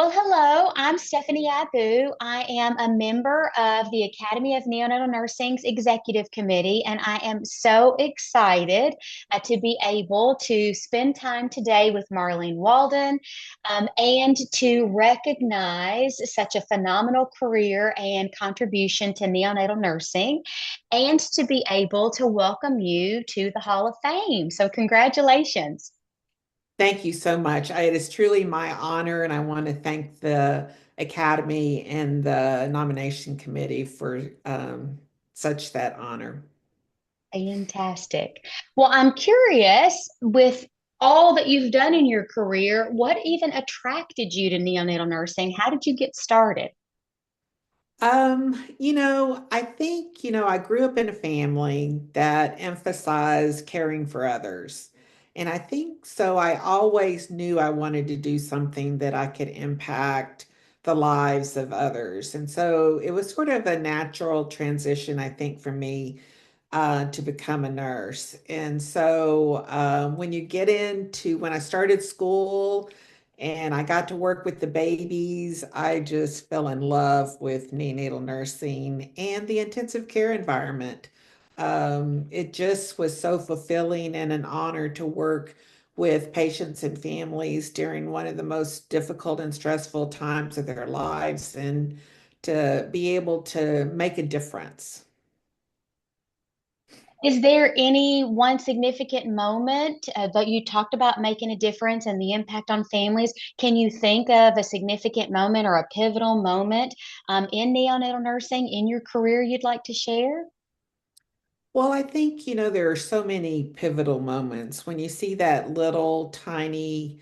Well, hello, I'm Stephanie Abbu. I am a member of the Academy of Neonatal Nursing's Executive Committee, and I am so excited to be able to spend time today with Marlene Walden and to recognize such a phenomenal career and contribution to neonatal nursing, and to be able to welcome you to the Hall of Fame. So, congratulations. Thank you so much. It is truly my honor, and I want to thank the Academy and the nomination committee for such that honor. Fantastic. Well, I'm curious with all that you've done in your career, what even attracted you to neonatal nursing? How did you get started? I think, I grew up in a family that emphasized caring for others. And I think so I always knew I wanted to do something that I could impact the lives of others. And so it was sort of a natural transition, I think, for me to become a nurse. And so when you get into when I started school and I got to work with the babies, I just fell in love with neonatal nursing and the intensive care environment. It just was so fulfilling and an honor to work with patients and families during one of the most difficult and stressful times of their lives and to be able to make a difference. Is there any one significant moment that you talked about making a difference and the impact on families? Can you think of a significant moment or a pivotal moment in neonatal nursing in your career you'd like to share? Well, I think, there are so many pivotal moments when you see that little tiny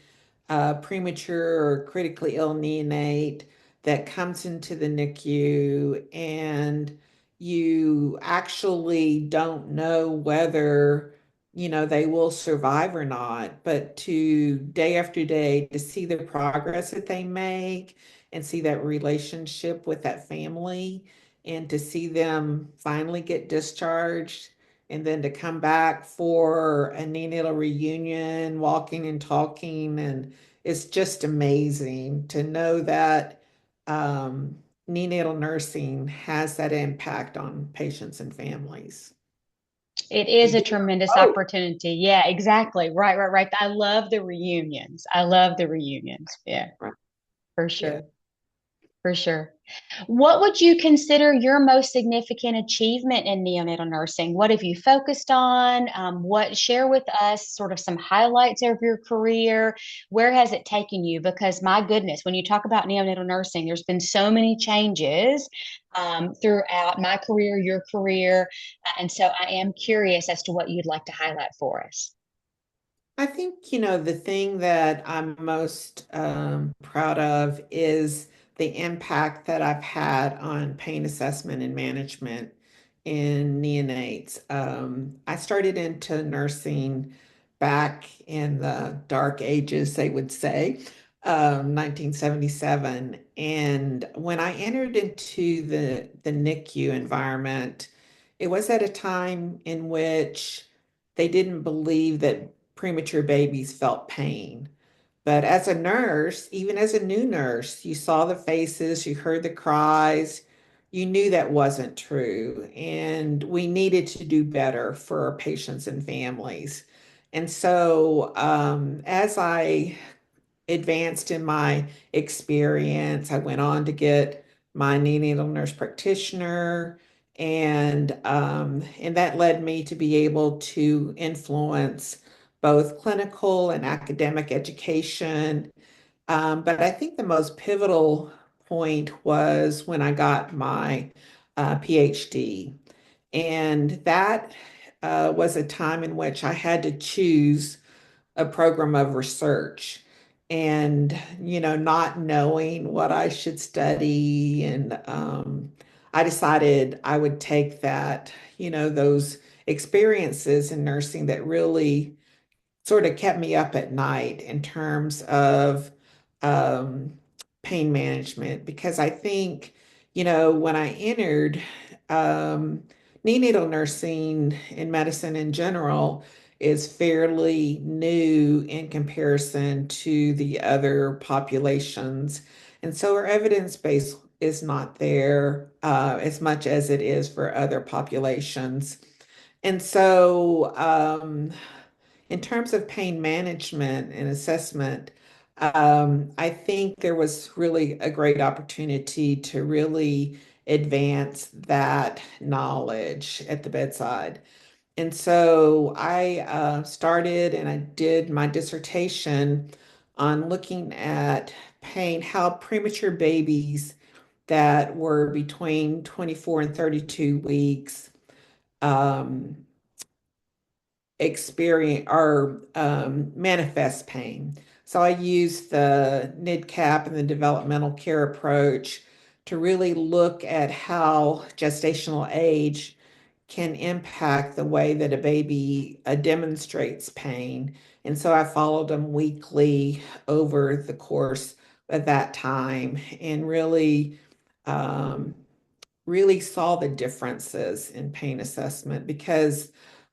premature or critically ill neonate that comes into the NICU and you actually don't know whether, they will survive or not, but to day after day to see the progress that they make and see that relationship with that family and to see them finally get discharged and then to come back for a neonatal reunion, walking and talking. And it's just amazing to know that um, neonatal nursing has that impact on patients and families. It We is a do tremendous both. opportunity. Yeah, exactly. Right, right, right. I love the reunions. I love the reunions. Yeah, Right. for Yeah. sure. For sure. What would you consider your most significant achievement in neonatal nursing? What have you focused on? What share with us sort of some highlights of your career? Where has it taken you? Because my goodness, when you talk about neonatal nursing, there's been so many changes throughout my career, your career, and so I am curious as to what you'd like to highlight for us. I think, the thing that I'm most proud of is the impact that I've had on pain assessment and management in neonates. I started into nursing back in the dark ages, they would say, 1977. And when I entered into the NICU environment, it was at a time in which they didn't believe that premature babies felt pain. But as a nurse, even as a new nurse, you saw the faces, you heard the cries, you knew that wasn't true. And we needed to do better for our patients and families. And so, as I advanced in my experience. I went on to get my neonatal nurse practitioner, and that led me to be able to influence both clinical and academic education. But I think the most pivotal point was when I got my PhD, and that was a time in which I had to choose a program of research and not knowing what I should study and I decided I would take that those experiences in nursing that really sort of kept me up at night in terms of um, pain management because I think, when I entered um, neonatal nursing in medicine in general is fairly new in comparison to the other populations. And so our evidence base is not there as much as it is for other populations. And so, in terms of pain management and assessment, I think there was really a great opportunity to really advance that knowledge at the bedside. And so I started and I did my dissertation on looking at pain, how premature babies that were between 24 and 32 weeks um, experience or manifest pain. So I used the NIDCAP and the developmental care approach to really look at how gestational age can impact the way that a baby demonstrates pain. And so I followed them weekly over the course of that time and um, really saw the differences in pain assessment because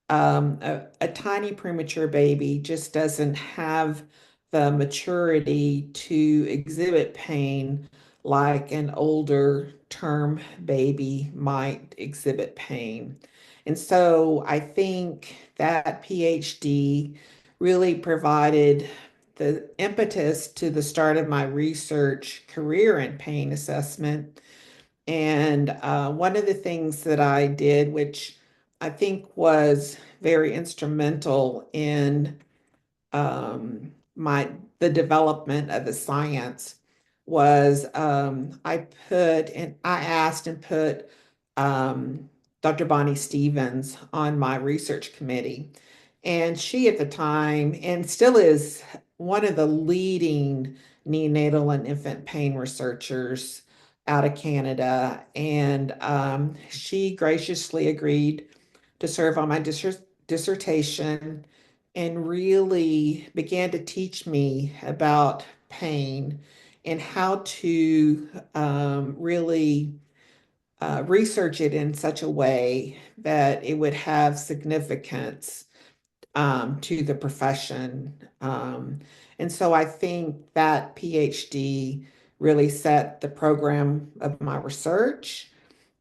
a tiny premature baby just doesn't have the maturity to exhibit pain like an older term baby might exhibit pain. And so I think that PhD really provided the impetus to the start of my research career in pain assessment. And one of the things that I did, which I think was very instrumental in my the development of the science, was I asked and put Dr. Bonnie Stevens on my research committee. And she at the time, and still is, one of the leading neonatal and infant pain researchers out of Canada. And she graciously agreed to serve on my dissertation and really began to teach me about pain and how to really research it in such a way that it would have significance to the profession. And so I think that PhD really set the program of my research.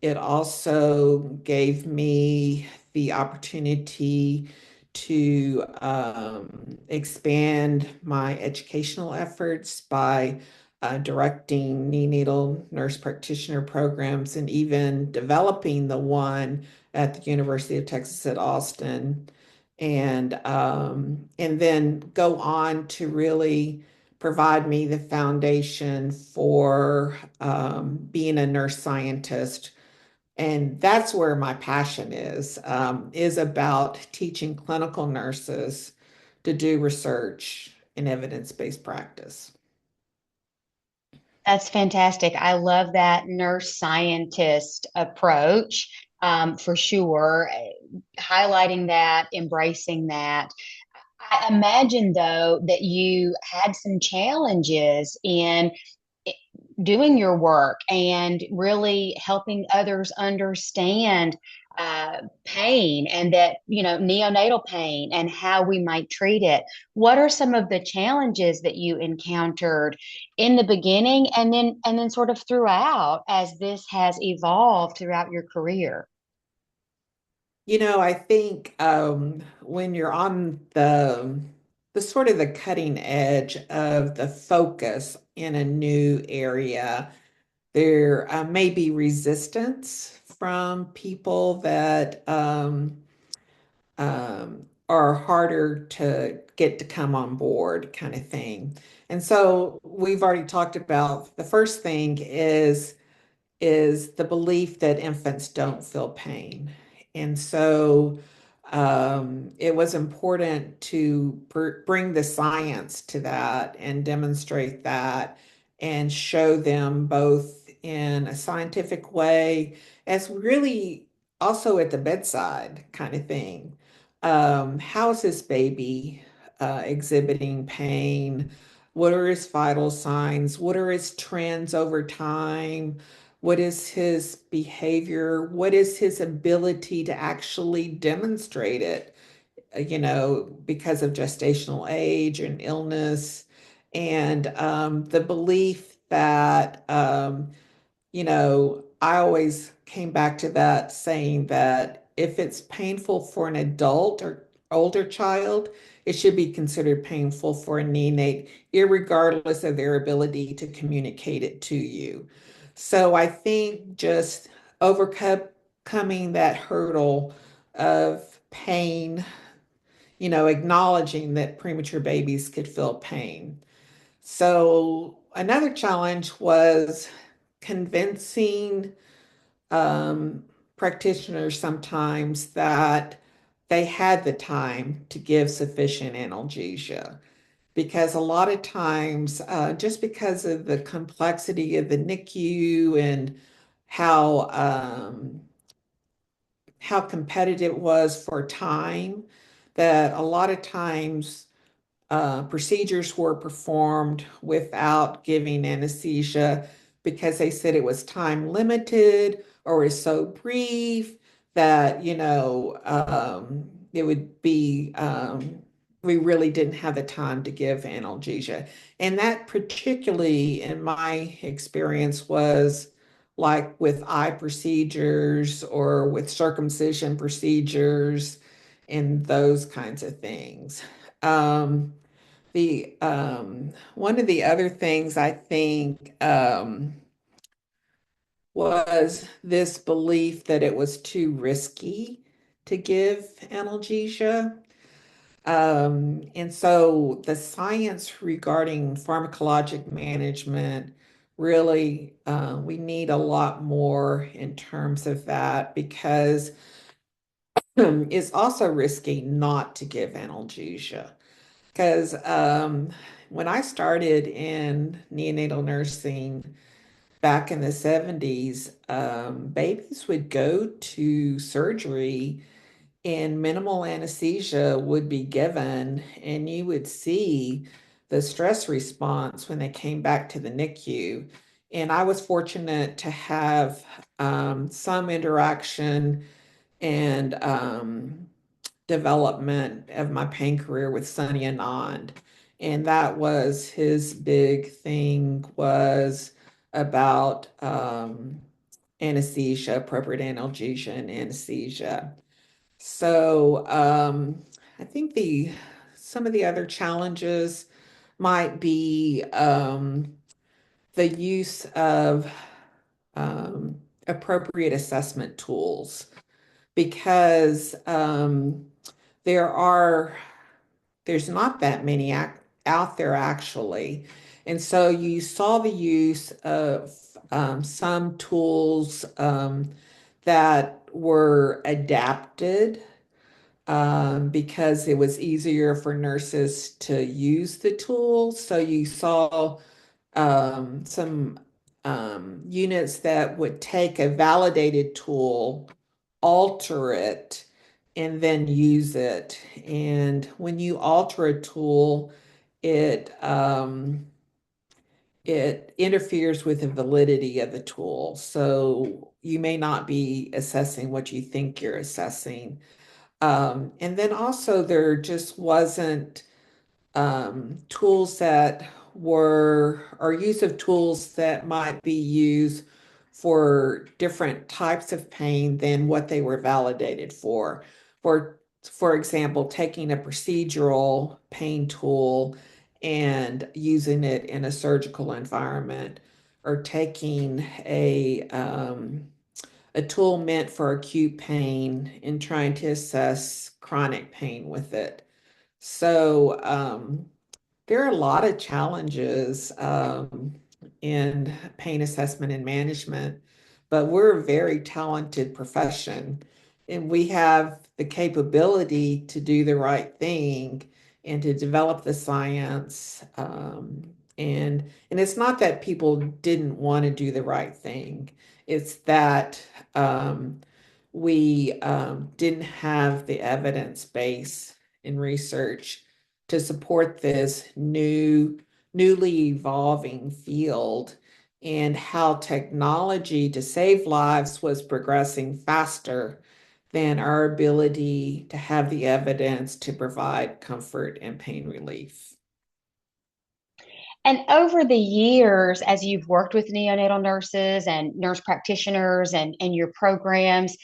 It also gave me the opportunity to expand my educational efforts by directing neonatal nurse practitioner programs and even developing the one at the University of Texas at Austin, and then go on to really provide me the foundation for being a nurse scientist. And that's where my passion is about teaching clinical nurses to do research in evidence-based practice. That's fantastic. I love that nurse scientist approach, for sure. Highlighting that, embracing that. I imagine, though, that you had some challenges in doing your work and really helping others understand pain, and that, neonatal pain and how we might treat it. What are some of the challenges that you encountered in the beginning, and then sort of throughout, as this has evolved throughout your career? I think when you're on the sort of the cutting edge of the focus in a new area, there may be resistance from people that are harder to get to come on board, kind of thing. And so we've already talked about the first thing is the belief that infants don't feel pain. And so it was important to bring the science to that and demonstrate that and show them both in a scientific way as really also at the bedside kind of thing. How is this baby exhibiting pain? What are his vital signs? What are his trends over time? What is his behavior? What is his ability to actually demonstrate it? Because of gestational age and illness, and the belief that I always came back to that saying that if it's painful for an adult or older child, it should be considered painful for a neonate, irregardless of their ability to communicate it to you. So I think just overcoming that hurdle of pain, acknowledging that premature babies could feel pain. So another challenge was convincing um, practitioners sometimes that they had the time to give sufficient analgesia. Because a lot of times, just because of the complexity of the NICU and how how competitive it was for time, that a lot of times procedures were performed without giving anesthesia because they said it was time limited or is so brief that, it would be, we really didn't have the time to give analgesia. And that, particularly in my experience, was like with eye procedures or with circumcision procedures and those kinds of things. The One of the other things I think was this belief that it was too risky to give analgesia. And so the science regarding pharmacologic management really, we need a lot more in terms of that because it's also risky not to give analgesia. Because when I started in neonatal nursing back in the 70s, babies would go to surgery and minimal anesthesia would be given, and you would see the stress response when they came back to the NICU. And I was fortunate to have some interaction and development of my pain career with Sonny Anand. And that was his big thing was about anesthesia, appropriate analgesia and anesthesia. So I think the some of the other challenges might be the use of um, appropriate assessment tools because there are there's not that many out there actually. And so you saw the use of some tools that were adapted because it was easier for nurses to use the tools. So you saw some units that would take a validated tool, alter it, and then use it. And when you alter a tool, it it interferes with the validity of the tool. So you may not be assessing what you think you're assessing. And then also there just wasn't tools that were, or use of tools that might be used for different types of pain than what they were validated for. For example, taking a procedural pain tool and using it in a surgical environment, or taking a tool meant for acute pain and trying to assess chronic pain with it. So there are a lot of challenges in pain assessment and management, but we're a very talented profession and we have the capability to do the right thing and to develop the science. And it's not that people didn't want to do the right thing. It's that we didn't have the evidence base in research to support this newly evolving field and how technology to save lives was progressing faster than our ability to have the evidence to provide comfort and pain relief. And over the years, as you've worked with neonatal nurses and nurse practitioners and your programs,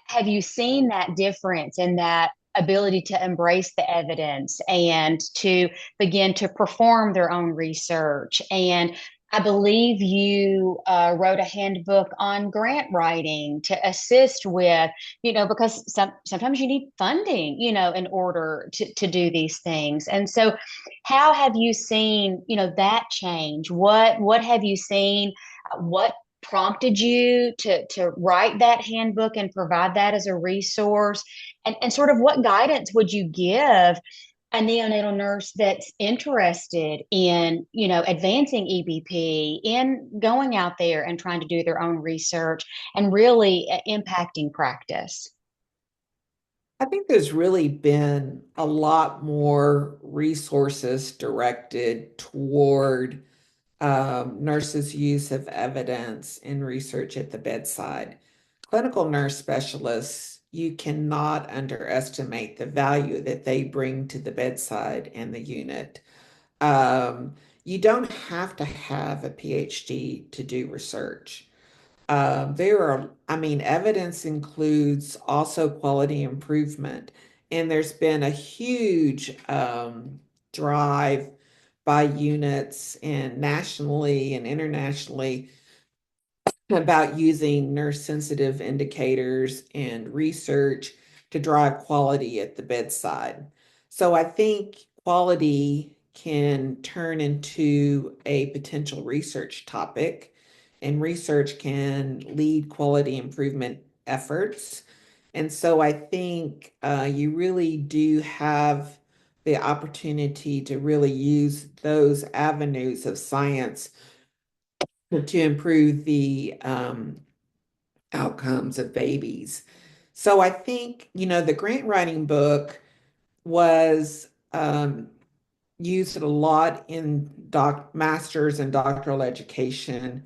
have you seen that difference in that ability to embrace the evidence and to begin to perform their own research? And I believe you wrote a handbook on grant writing to assist with, because sometimes you need funding, in order to do these things. And so, how have you seen, that change? What have you seen? What prompted you to write that handbook and provide that as a resource? And sort of what guidance would you give a neonatal nurse that's interested in, advancing EBP, in going out there and trying to do their own research and really impacting practice? I think there's really been a lot more resources directed toward nurses' use of evidence in research at the bedside. Clinical nurse specialists, you cannot underestimate the value that they bring to the bedside and the unit. Um, you don't have to have a PhD to do research. I mean, evidence includes also quality improvement, and there's been a huge drive by units and nationally and internationally about using nurse sensitive indicators and research to drive quality at the bedside. So I think quality can turn into a potential research topic, and research can lead quality improvement efforts. And so I think you really do have the opportunity to really use those avenues of science to improve the outcomes of babies. So I think, the grant writing book was used a lot in master's and doctoral education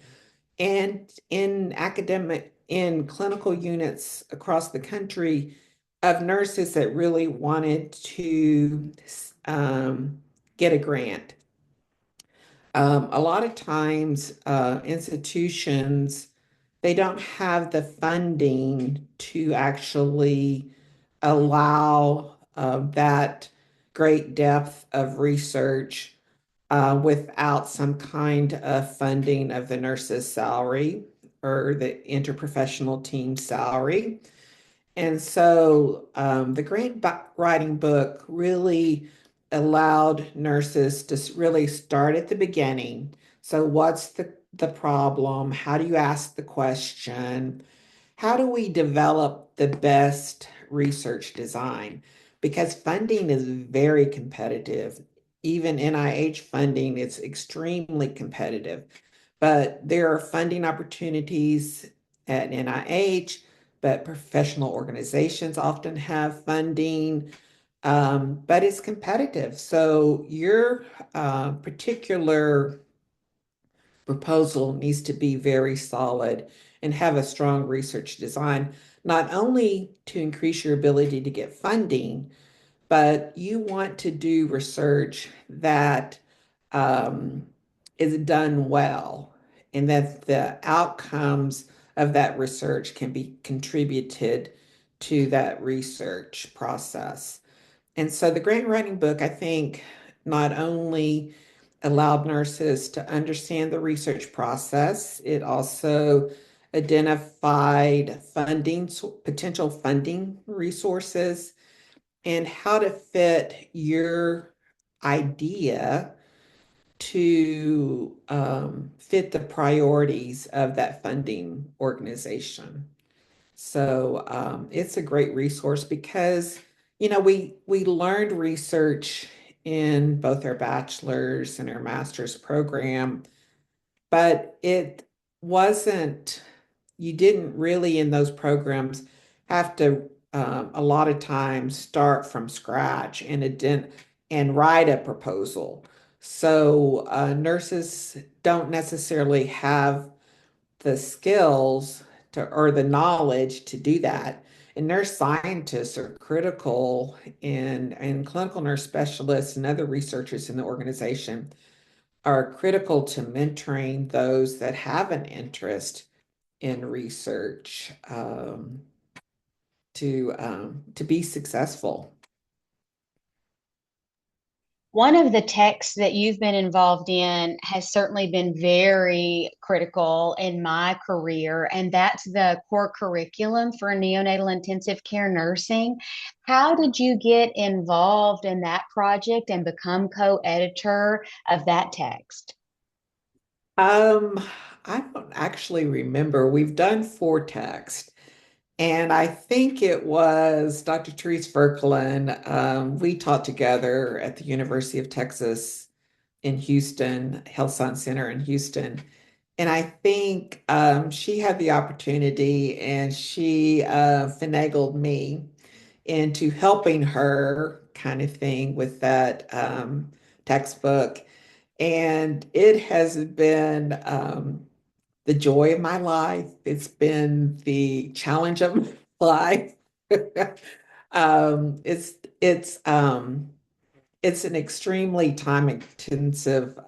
and in clinical units across the country of nurses that really wanted to get a grant. A lot of times, institutions, they don't have the funding to actually allow that great depth of research without some kind of funding of the nurse's salary or the interprofessional team salary. And so the writing book really allowed nurses to really start at the beginning. So, what's the problem? How do you ask the question? How do we develop the best research design? Because funding is very competitive. Even NIH funding is extremely competitive. But there are funding opportunities at NIH, but professional organizations often have funding, but it's competitive. So your particular proposal needs to be very solid and have a strong research design, not only to increase your ability to get funding, but you want to do research that um, is done well and that the outcomes of that research can be contributed to that research process. And so the grant writing book, I think, not only allowed nurses to understand the research process, it also identified potential funding resources, and how to fit your idea to fit the priorities of that funding organization. So it's a great resource because, we learned research in both our bachelor's and our master's program, but it wasn't, you didn't really in those programs have to a lot of times start from scratch and write a proposal. So nurses don't necessarily have the skills or the knowledge to do that. And nurse scientists are critical and clinical nurse specialists and other researchers in the organization are critical to mentoring those that have an interest in research to be successful. One of the texts that you've been involved in has certainly been very critical in my career, and that's the core curriculum for neonatal intensive care nursing. How did you get involved in that project and become co-editor of that text? Um, I don't actually remember. We've done four text, and I think it was Dr. Therese Verkelen. We taught together at the University of Texas in Houston, Health Science Center in Houston. And I think she had the opportunity and she finagled me into helping her kind of thing with that textbook. And it has been the joy of my life. It's been the challenge of my life. um, it's it's um, it's an extremely time intensive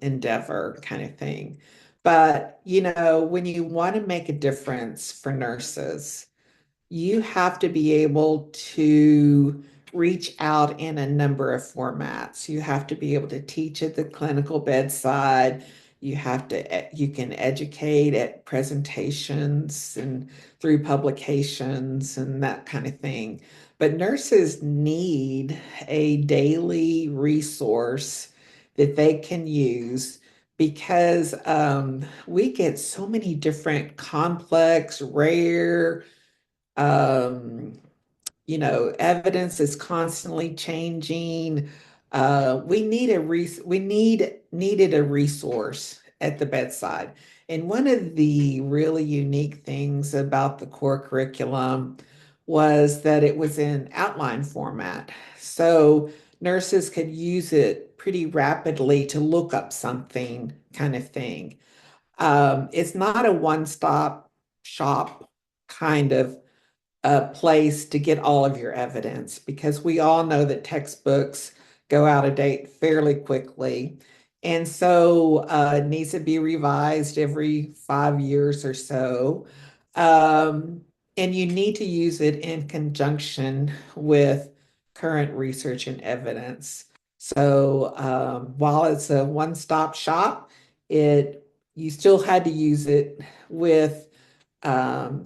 endeavor kind of thing. But when you want to make a difference for nurses, you have to be able to reach out in a number of formats. You have to be able to teach at the clinical bedside. You can educate at presentations and through publications and that kind of thing. But nurses need a daily resource that they can use because we get so many different complex, rare, um, evidence is constantly changing. We needed a resource at the bedside. And one of the really unique things about the core curriculum was that it was in outline format. So nurses could use it pretty rapidly to look up something kind of thing. It's not a one-stop shop kind of a place to get all of your evidence because we all know that textbooks go out of date fairly quickly. And so it needs to be revised every 5 years or so. Um, and you need to use it in conjunction with current research and evidence. So while it's a one-stop shop, it you still had to use it with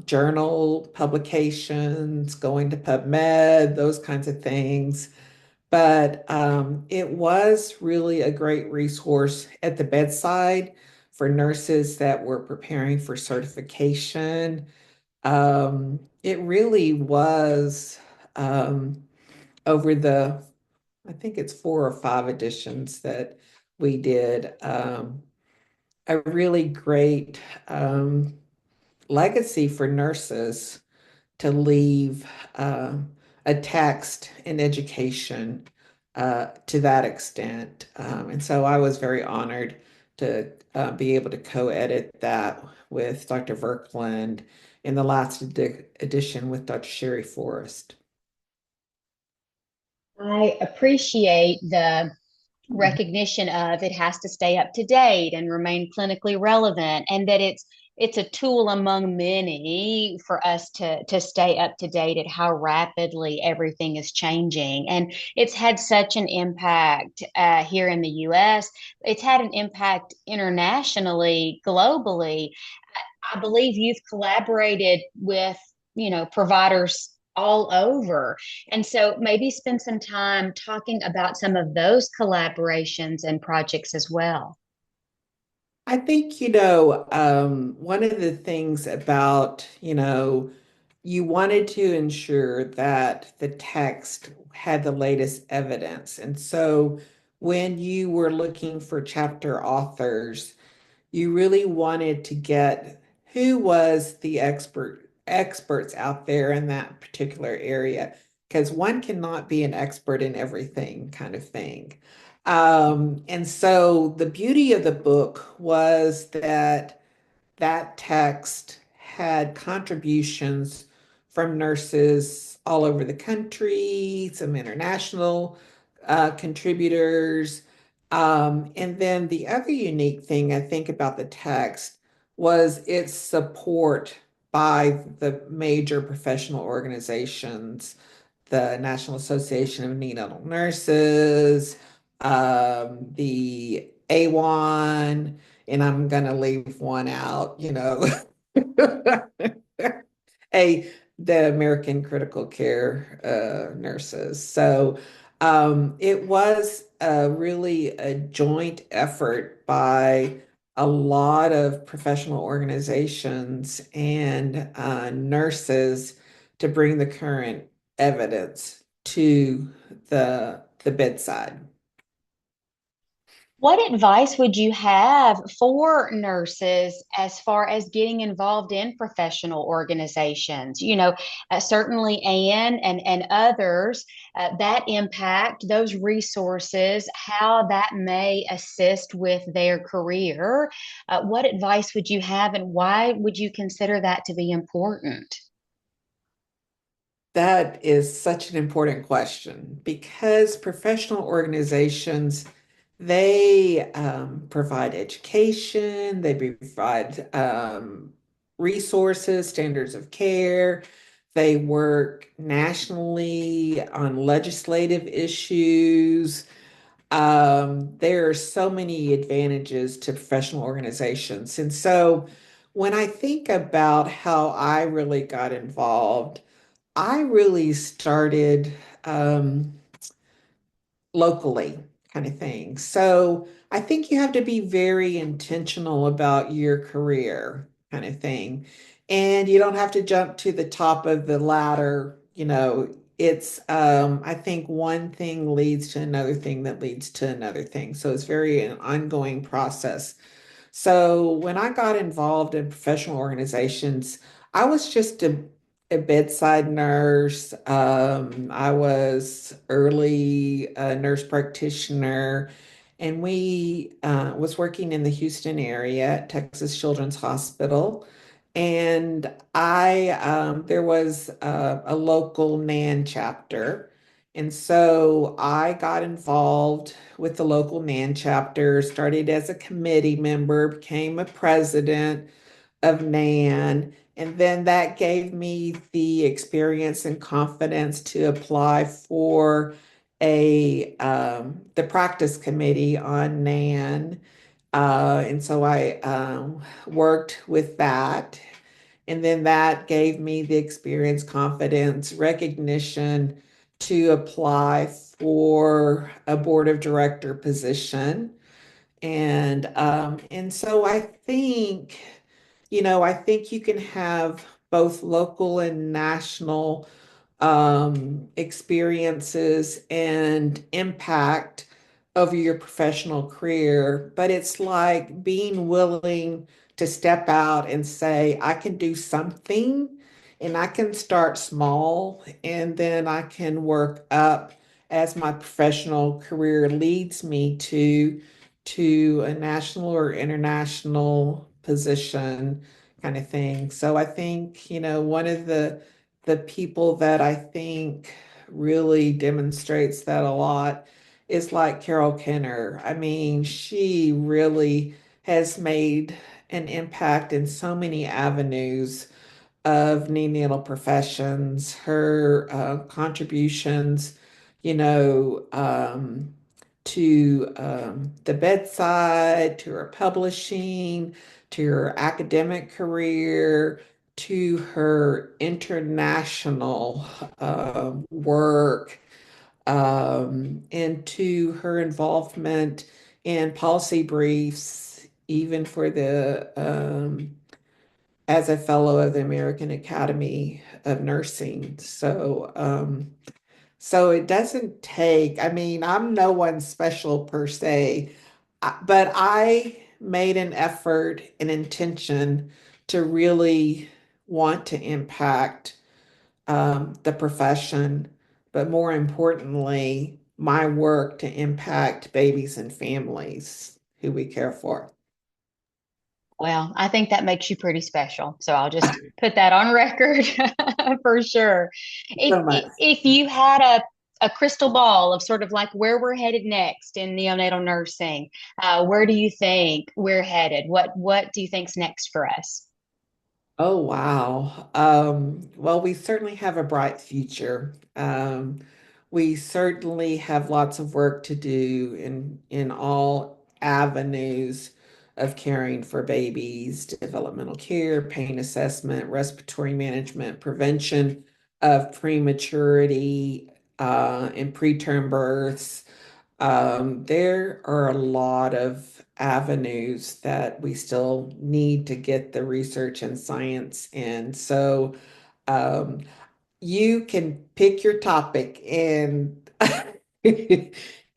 journal publications, going to PubMed, those kinds of things. But it was really a great resource at the bedside for nurses that were preparing for certification. It really was over I think it's 4 or 5 editions that we did, a really great legacy for nurses to leave a text in education to that extent. And so I was very honored to be able to co-edit that with Dr. Verkland in the last edition with Dr. Sherry Forrest. I appreciate the recognition of it has to stay up to date and remain clinically relevant, and that it's a tool among many for us to stay up to date at how rapidly everything is changing. And it's had such an impact here in the US. It's had an impact internationally, globally. I believe you've collaborated with, providers all over. And so maybe spend some time talking about some of those collaborations and projects as well. I think, one of the things about, you wanted to ensure that the text had the latest evidence. And so when you were looking for chapter authors, you really wanted to get who was the experts out there in that particular area, because one cannot be an expert in everything kind of thing. And so the beauty of the book was that that text had contributions from nurses all over the country, some international contributors. And then the other unique thing I think about the text was its support by the major professional organizations, the National Association of Neonatal Nurses, the A1, and I'm going to leave one out, a the American Critical Care nurses. So it was really a joint effort by a lot of professional organizations and nurses to bring the current evidence to the bedside. What advice would you have for nurses as far as getting involved in professional organizations? Certainly Anne and others that impact those resources, how that may assist with their career. What advice would you have, and why would you consider that to be important? That is such an important question because professional organizations, they provide education, they provide resources, standards of care. They work nationally on legislative issues. There are so many advantages to professional organizations. And so when I think about how I really got involved, I really started locally, kind of thing. So I think you have to be very intentional about your career, kind of thing. And you don't have to jump to the top of the ladder. I think one thing leads to another thing that leads to another thing. So it's very an ongoing process. So when I got involved in professional organizations, I was just a bedside nurse. I was early nurse practitioner, and we was working in the Houston area at Texas Children's Hospital. And there was a local NAN chapter. And so I got involved with the local NAN chapter, started as a committee member, became a president of NAN, and then that gave me the experience and confidence to apply for the practice committee on NAN. And so I worked with that. And then that gave me the experience, confidence, recognition to apply for a board of director position. And so I think you can have both local and national experiences and impact over your professional career, but it's like being willing to step out and say, I can do something and I can start small and then I can work up as my professional career leads me to a national or international position kind of thing. So I think, one of the people that I think really demonstrates that a lot is like Carol Kenner. I mean, she really has made an impact in so many avenues of neonatal professions. Her contributions, you know, um, to the bedside, to her publishing, to her academic career, to her international work, and to her involvement in policy briefs, even for as a fellow of the American Academy of Nursing. So it doesn't take, I mean, I'm no one special per se, but I made an effort, an intention to really want to impact the profession, but more importantly, my work to impact babies and families who we care for. Well, I think that makes you pretty special. So I'll just put that on record for sure. So much. If you had a crystal ball of sort of like where we're headed next in neonatal nursing. Where do you think we're headed? What do you think's next for us? Oh, wow. Well, we certainly have a bright future. We certainly have lots of work to do in all avenues of caring for babies, developmental care, pain assessment, respiratory management, prevention of prematurity, and preterm births. There are a lot of avenues that we still need to get the research and science in. So um, you can pick your topic and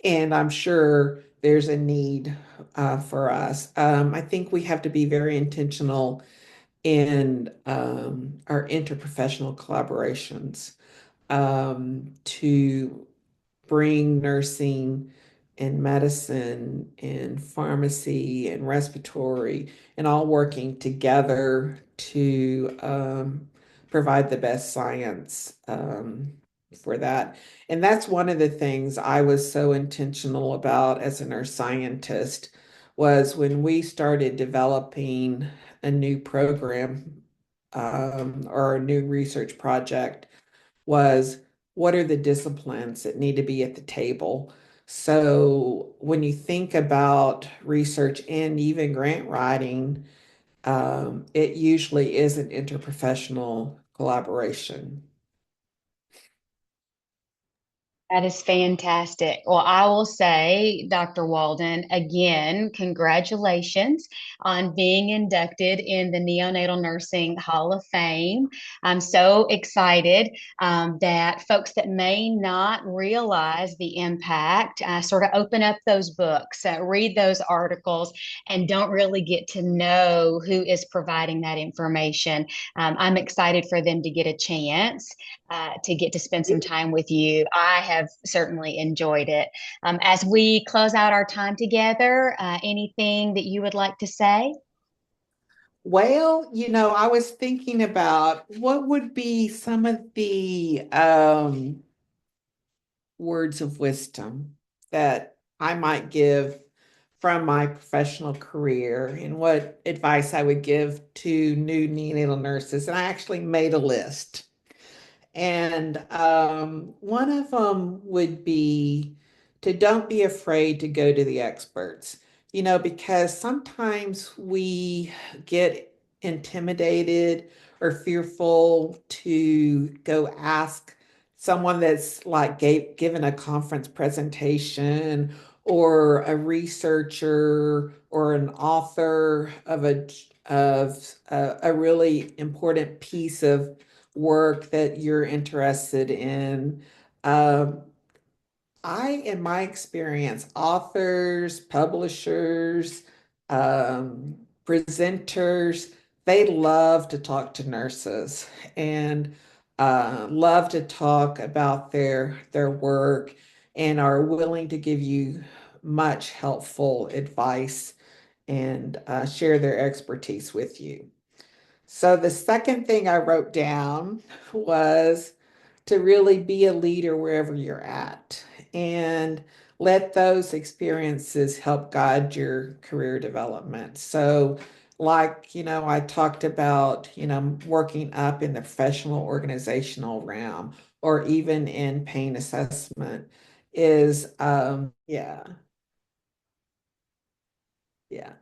and I'm sure there's a need for us. I think we have to be very intentional in our interprofessional collaborations to bring nursing and medicine and pharmacy and respiratory and all working together to provide the best science for that. And that's one of the things I was so intentional about as a nurse scientist was when we started developing a new program or a new research project was what are the disciplines that need to be at the table? So when you think about research and even grant writing, it usually is an interprofessional collaboration. That is fantastic. Well, I will say, Dr. Walden, again, congratulations on being inducted in the Neonatal Nursing Hall of Fame. I'm so excited that folks that may not realize the impact sort of open up those books, read those articles, and don't really get to know who is providing that information. I'm excited for them to get a chance to get to spend some time with you. I have certainly enjoyed it. As we close out our time together, anything that you would like to say? Well, I was thinking about what would be some of the words of wisdom that I might give from my professional career and what advice I would give to new neonatal nurses. And I actually made a list. And one of them would be to don't be afraid to go to the experts, because sometimes we get intimidated or fearful to go ask someone that's like given a conference presentation or a researcher or an author of a really important piece of work that you're interested in. Um, in my experience, authors, publishers, presenters, they love to talk to nurses and love to talk about their work and are willing to give you much helpful advice and share their expertise with you. So the second thing I wrote down was to really be a leader wherever you're at and let those experiences help guide your career development. So, like, I talked about, working up in the professional organizational realm or even in pain assessment is, yeah. Yeah.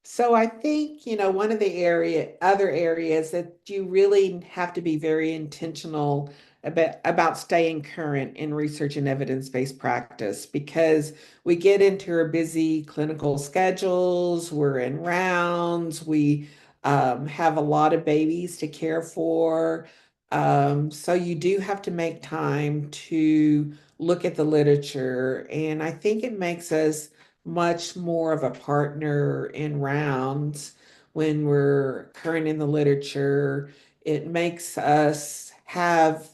So I think, one of the other areas that you really have to be very intentional about staying current in research and evidence-based practice because we get into our busy clinical schedules, we're in rounds, we have a lot of babies to care for. So you do have to make time to look at the literature, and I think it makes us much more of a partner in rounds when we're current in the literature. It makes us have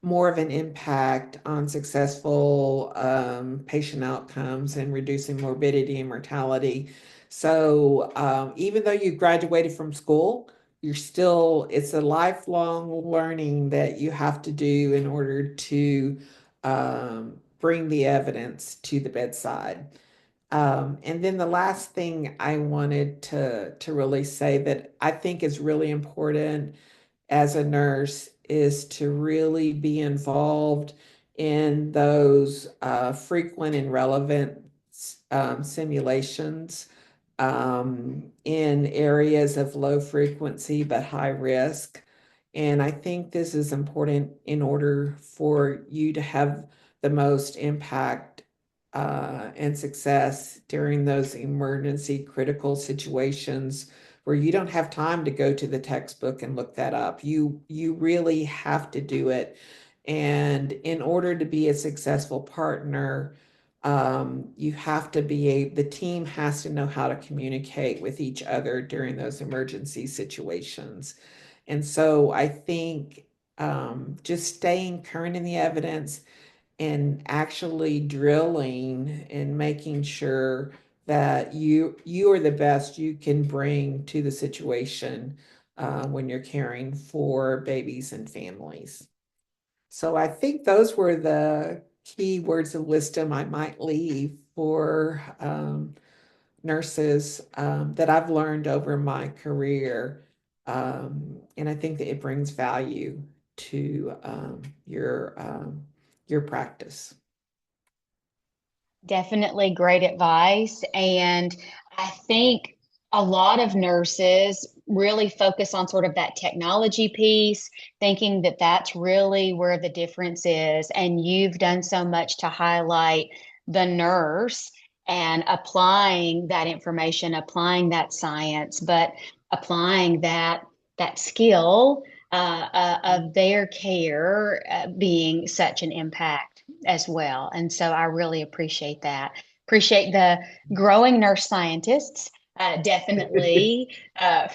more of an impact on successful patient outcomes and reducing morbidity and mortality. So even though you graduated from school, it's a lifelong learning that you have to do in order to bring the evidence to the bedside. And then the last thing I wanted to really say that I think is really important as a nurse is to really be involved in those frequent and relevant simulations in areas of low frequency but high risk. And I think this is important in order for you to have the most impact and success during those emergency critical situations where you don't have time to go to the textbook and look that up. You really have to do it. And in order to be a successful partner, you have to the team has to know how to communicate with each other during those emergency situations. And so I think just staying current in the evidence and actually drilling and making sure that you are the best you can bring to the situation when you're caring for babies and families. So I think those were the key words of wisdom I might leave for nurses that I've learned over my career. And I think that it brings value to your practice. Definitely great advice. And I think a lot of nurses really focus on sort of that technology piece, thinking that that's really where the difference is. And you've done so much to highlight the nurse and applying that information, applying that science, but applying that skill of their care being such an impact as well. And so I really appreciate that. Appreciate the growing nurse scientists. Definitely,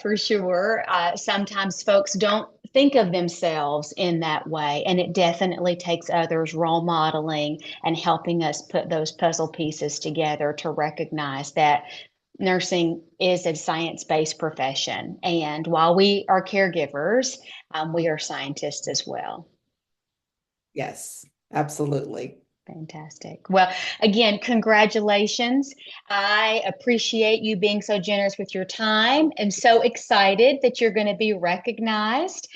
for sure. Sometimes folks don't think of themselves in that way, and it definitely takes others role modeling and helping us put those puzzle pieces together to recognize that nursing is a science-based profession. And while we are caregivers, we are scientists as well. Yes, absolutely. Fantastic. Well, again, congratulations. I appreciate you being so generous with your time and so excited that you're going to be recognized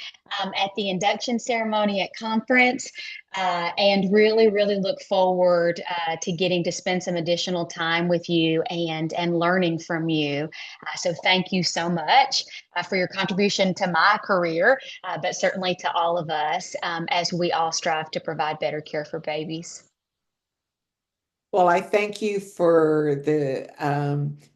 at the induction ceremony at conference. And really, really look forward to getting to spend some additional time with you and learning from you. So thank you so much for your contribution to my career, but certainly to all of us as we all strive to provide better care for babies. Well, I thank you for the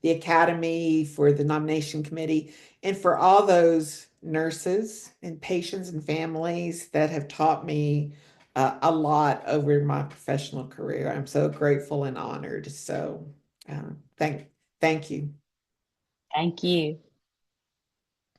Academy, for the nomination committee, and for all those nurses and patients and families that have taught me a lot over my professional career. I'm so grateful and honored. So, uh, thank you. Thank you.